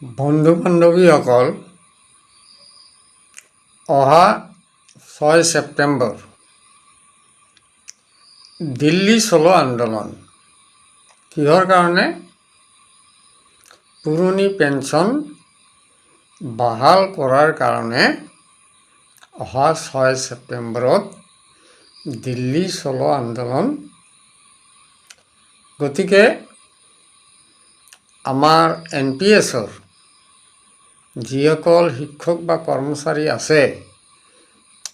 বন্ধু বান্ধৱীসকল, অহা 6 ছেপ্টেম্বৰ দিল্লী চলো আন্দোলন। কিহৰ কাৰণে? পুৰণি পেঞ্চন বাহাল কৰাৰ কাৰণে অহা 6 ছেপ্টেম্বৰত দিল্লী চলো আন্দোলন। গতিকে আমাৰ NPSৰ যিসকল শিক্ষক বা কৰ্মচাৰী আছে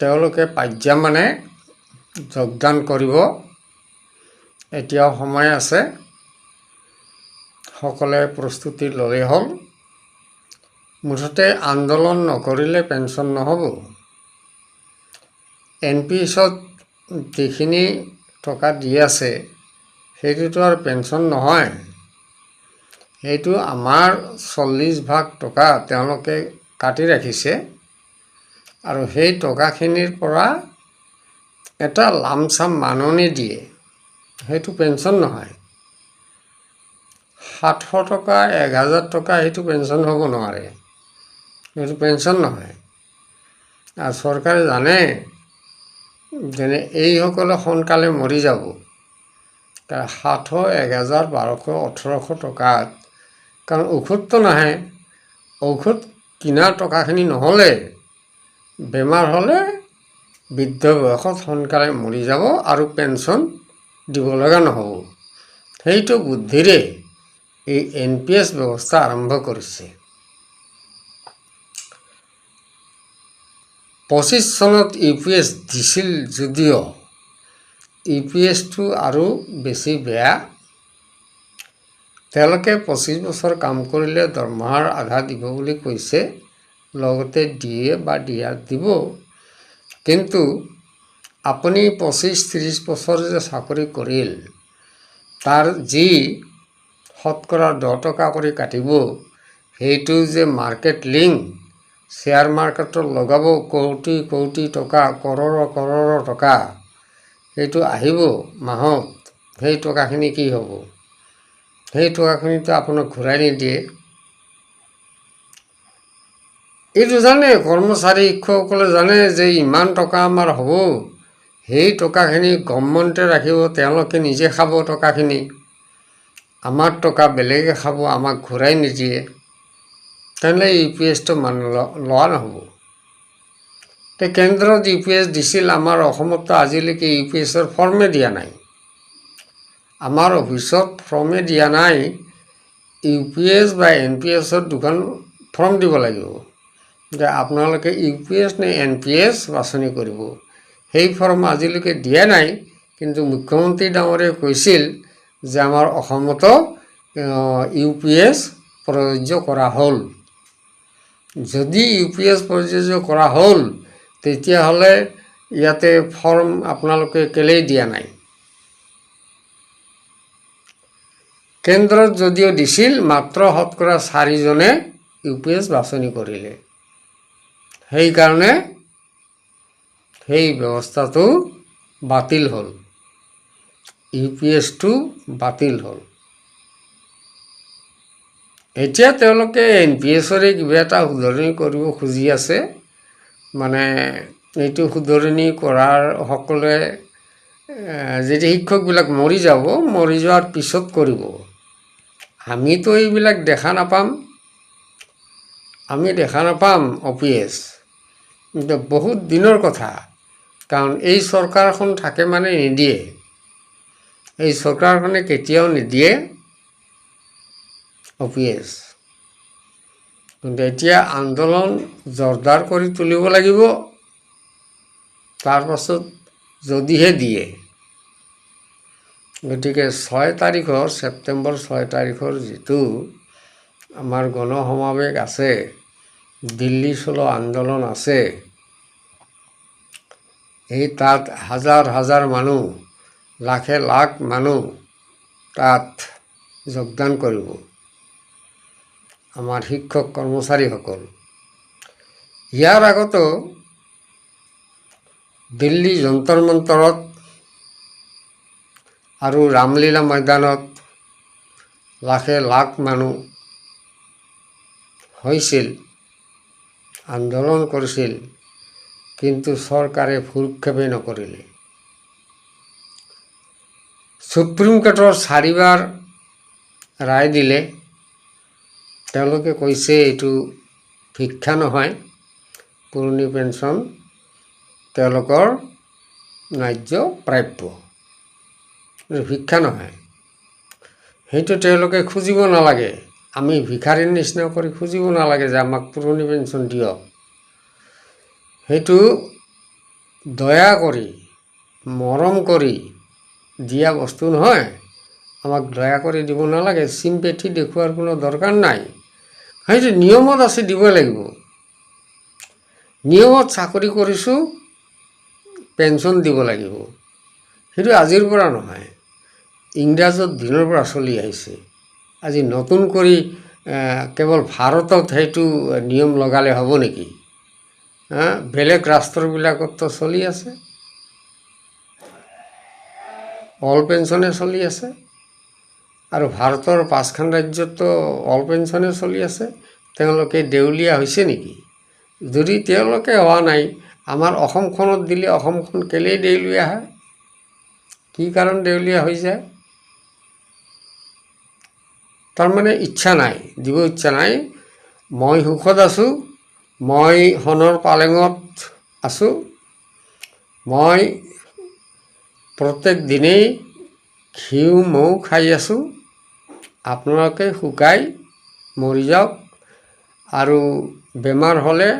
তেওঁলোকে পাৰ্যমানে যোগদান কৰিব। এতিয়াও সময় আছে, সকলে প্ৰস্তুতি ল'লেই হ'ল। মুঠতে আন্দোলন নকৰিলে পেঞ্চন নহ'ব। NPSত যিখিনি টকা দি আছে সেইটোতো আৰু পেঞ্চন নহয়, সেইটো আমাৰ 40% টকা তেওঁলোকে কাটি ৰাখিছে আৰু সেই টকাখিনিৰ পৰা এটা লামচাম মাননি দিয়ে, সেইটো পেঞ্চন নহয়। 700 টকা 1000 টকা সেইটো পেঞ্চন হ'ব নোৱাৰে, সেইটো পেঞ্চন নহয়। আৰু চৰকাৰে জানে যেনে এইসকলে সোনকালে মৰি যাব, 700 1000 1200 1800 টকাত, কাৰণ ঔষধটো নাহে। ঔষধ কিনাৰ টকাখিনি নহ'লে বেমাৰ হ'লে বৃদ্ধ বয়সত সোনকালে মৰি যাব আৰু পেঞ্চন দিব লগা নহ'ব। সেইটো বুদ্ধিৰে এই NPS ব্যৱস্থা আৰম্ভ কৰিছে। 25 চনত UPS দিছিল যদিও UPSটো আৰু বেছি বেয়া। তেওঁলোকে 25 বছৰ কাম কৰিলে দৰমহাৰ আধা দিব বুলি কৈছে, লগতে দিয়ে বা দিব। কিন্তু আপুনি 25-30 বছৰ যে চাকৰি কৰিল, তাৰ যি শতকৰা 10 টকা কৰি কাটিব, সেইটো যে মাৰ্কেট লিংক শ্বেয়াৰ মাৰ্কেটত লগাব কোটি কোটি টকা, কৰোড়ৰ টকা, সেইটো আহিব মাহত। সেই টকাখিনি কি হ'ব? সেই টকাখিনিতো আপোনাক ঘূৰাই নিদিয়ে। এইটো জানে কৰ্মচাৰী শিক্ষকসকলে জানে যে ইমান টকা আমাৰ হ'ব, সেই টকাখিনি গভৰ্ণমেণ্টে ৰাখিব, তেওঁলোকে নিজে খাব টকাখিনি। আমাৰ টকা বেলেগে খাব, আমাক ঘূৰাই নিদিয়ে। তেনেহ'লে UPSটো লোৱা নহ'ব। কেন্দ্ৰত UPS দিছিল, আমাৰ অসমতো আজিলৈকে UPSৰ ফৰ্মে দিয়া নাই। আমাৰ অফিচত ফৰ্মে দিয়া নাই। UPS বা NPSৰ দুখন ফৰ্ম দিব লাগিব যে আপোনালোকে UPS নে NPS বাছনি কৰিব। সেই ফৰ্ম আজিলৈকে দিয়া নাই, কিন্তু মুখ্যমন্ত্ৰী ডাঙৰীয়াই কৈছিল যে আমাৰ অসমতো UPS প্ৰযোজ্য কৰা হ'ল। যদি UPS প্ৰযোজ্য কৰা হ'ল, তেতিয়াহ'লে ইয়াতে ফৰ্ম আপোনালোকে কেলেই দিয়া নাই? কেন্দ্ৰত যদিও দিছিল, মাত্ৰ শতকৰা 4জনে UPS বাছনি কৰিলে। সেইকাৰণে সেই ব্যৱস্থাটো বাতিল হ'ল, UPSটো বাতিল হ'ল। এতিয়া তেওঁলোকে NPSৰে কিবা এটা শুধৰণি কৰিব খুজি আছে। মানে এইটো শুধৰণি কৰাৰ সকলে যেতিয়া শিক্ষকবিলাক মৰি যাব, মৰি যোৱাৰ পিছত কৰিব। আমিতো এইবিলাক দেখা নাপাম, আমি দেখা নাপাম OPS। কিন্তু বহুত দিনৰ কথা, কাৰণ এই চৰকাৰখন থাকে মানে নিদিয়ে। এই চৰকাৰখনে কেতিয়াও নিদিয়ে OPS। কিন্তু এতিয়া আন্দোলন জোৰদাৰ কৰি তুলিব লাগিব, তাৰপাছত যদিহে দিয়ে। গতিকে 6 তাৰিখৰ ছেপ্টেম্বৰ 6 তাৰিখৰ যিটো আমাৰ গণসমাৱেশ আছে, দিল্লী চলো আন্দোলন আছে, এই তাত হাজাৰ হাজাৰ মানুহ, লাখে লাখ মানুহ তাত যোগদান কৰিব, আমাৰ শিক্ষক কৰ্মচাৰীসকল। ইয়াৰ আগতো দিল্লী যন্তৰ মন্তৰত আৰু ৰামলীলা ময়দানত লাখে লাখ মানুহ হৈছিল, আন্দোলন কৰিছিল, কিন্তু চৰকাৰে ভ্ৰূক্ষেপেই নকৰিলে। সুপ্ৰিম কোৰ্টৰ 4বাৰ ৰায় দিলে। তেওঁলোকে কৈছে এইটো ভিক্ষা নহয়, পুৰণি পেঞ্চন তেওঁলোকৰ ন্যায্য প্ৰাপ্য, ভিক্ষা নহয়। সেইটো তেওঁলোকে খুজিব নালাগে। আমি ভিখাৰীৰ নিচিনা কৰি খুজিব নালাগে যে আমাক পুৰণি পেঞ্চন দিয়ক। সেইটো দয়া কৰি, মৰম কৰি দিয়া বস্তু নহয়। আমাক দয়া কৰি দিব নালাগে, চিম্পেথি দেখুৱাৰ কোনো দৰকাৰ নাই। সেইটো নিয়মত আছে, দিব লাগিব। নিয়মত চাকৰি কৰিছোঁ, পেঞ্চন দিব লাগিব। সেইটো আজিৰ পৰা নহয়, ইংৰাজৰ দিনৰ পৰা চলি আহিছে। আজি নতুন কৰি কেৱল ভাৰতত সেইটো নিয়ম লগালে হ'ব নেকি? বেলেগ ৰাষ্ট্ৰবিলাকততো চলি আছে, অল পেঞ্চনে চলি আছে। আৰু ভাৰতৰ 5খন ৰাজ্যততো অল পেঞ্চনে চলি আছে। তেওঁলোকে দেউলীয়া হৈছে নেকি? যদি তেওঁলোকে হোৱা নাই, আমাৰ অসমখনত দিলে অসমখন কেলেই দেউলীয়া হয়? কি কাৰণ দেউলীয়া হৈ যায়? তাৰমানে ইচ্ছা নাই, দিব ইচ্ছা নাই। মই সুখত আছোঁ, মই সোণৰ পালেঙত আছোঁ, মই প্ৰত্যেক দিনেই ঘিউ মৌ খাই আছোঁ। আপোনালোকে শুকাই মৰি যাওক, আৰু বেমাৰ হ'লে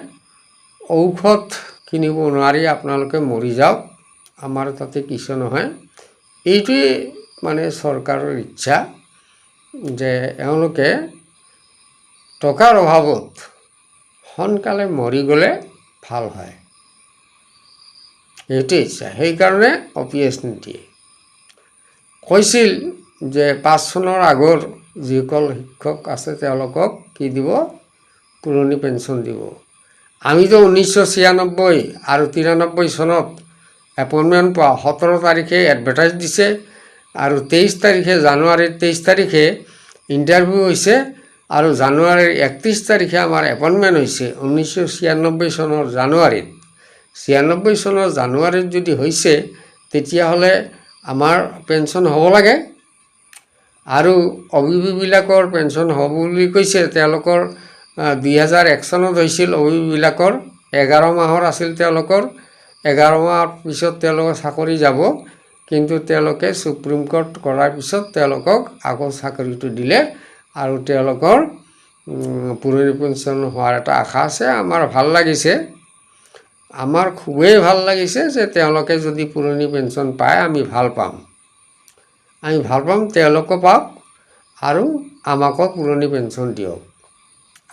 ঔষধ কিনিব নোৱাৰি আপোনালোকে মৰি যাওক, আমাৰ তাতে কিছু নহয়। এইটোৱেই মানে চৰকাৰৰ ইচ্ছা, যে এওঁলোকে টকাৰ অভাৱত সোনকালে মৰি গ'লে ভাল হয়, এইটোৱে ইচ্ছা। সেইকাৰণে OPS নিদিয়ে। কৈছিল যে 5 চনৰ আগৰ যিসকল শিক্ষক আছে তেওঁলোকক কি দিব? পুৰণি পেঞ্চন দিব। আমিতো 1996 আৰু 93 চনত এপইণ্টমেণ্ট পোৱা 17 তাৰিখে এডভাৰটাইজ দিছে, আৰু 23 তাৰিখে, জানুৱাৰীৰ 23 তাৰিখে ইণ্টাৰভিউ হৈছে, আৰু জানুৱাৰীৰ 31 তাৰিখে আমাৰ এপইণ্টমেণ্ট হৈছে। 1996 চনৰ জানুৱাৰীত, 96 চনৰ জানুৱাৰীত যদি হৈছে, তেতিয়াহ'লে আমাৰ পেঞ্চন হ'ব লাগে। আৰু অভিভাৱকবিলাকৰ পেঞ্চন হ'ব বুলি কৈছে। তেওঁলোকৰ 2001 চনত হৈছিল। অভিভাৱকবিলাকৰ 11 মাহৰ আছিল তেওঁলোকৰ। 11 মাহৰ পিছত তেওঁলোকৰ চাকৰি যাব, কিন্তু তেওঁলোকে সুপ্ৰিম কোৰ্ট কৰাৰ পিছত তেওঁলোকক আকৌ চাকৰিটো দিলে, আৰু তেওঁলোকৰ পুৰণি পেঞ্চন হোৱাৰ এটা আশা আছে। আমাৰ ভাল লাগিছে, আমাৰ খুবেই ভাল লাগিছে যে তেওঁলোকে যদি পুৰণি পেঞ্চন পায় আমি ভাল পাম। আমি ভাল পাম, তেওঁলোকো পাওক আৰু আমাকো পুৰণি পেঞ্চন দিয়ক।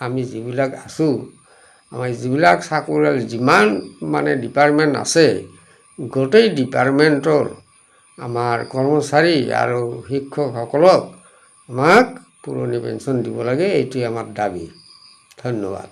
আমি যিবিলাক আছোঁ, আমাৰ যিবিলাক চাকৰি, যিমান মানে ডিপাৰ্টমেণ্ট আছে, গোটেই ডিপাৰ্টমেণ্টৰ আমাৰ কৰ্মচাৰী আৰু শিক্ষকসকলক আমাক পুৰণি পেঞ্চন দিব লাগে। এইটোৱে আমাৰ দাবী। ধন্যবাদ।